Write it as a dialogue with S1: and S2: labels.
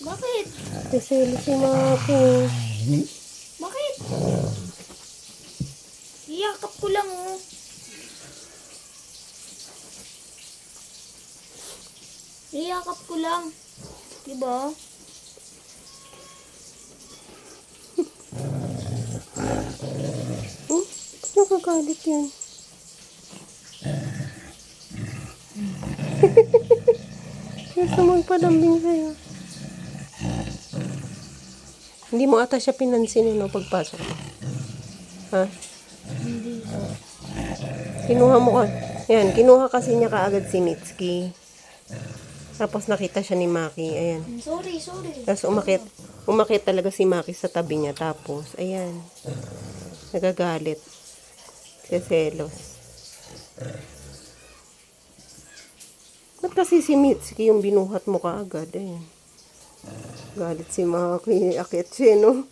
S1: Bakit?
S2: Sisili si Maki.
S1: Bakit? Iyakap ko lang oh. Iyakap ko lang. Diba?
S2: Nakagalit yan. Gusto magpadambing sa'yo. Hindi mo ata siya pinansin no, pagpasok mo. Ha?
S1: Hindi.
S2: Kinuha mo ka. Yan, kinuha kasi niya kaagad si Mitski. Tapos nakita siya ni Maki. Ayan.
S1: Sorry.
S2: Tapos umakit talaga si Maki sa tabi niya. Tapos, ayan. Nagagalit. Seselos. Ba't kasi si Mitski yung binuhat mo kaagad? Ayan. Galit si Maki. Akit siya, no?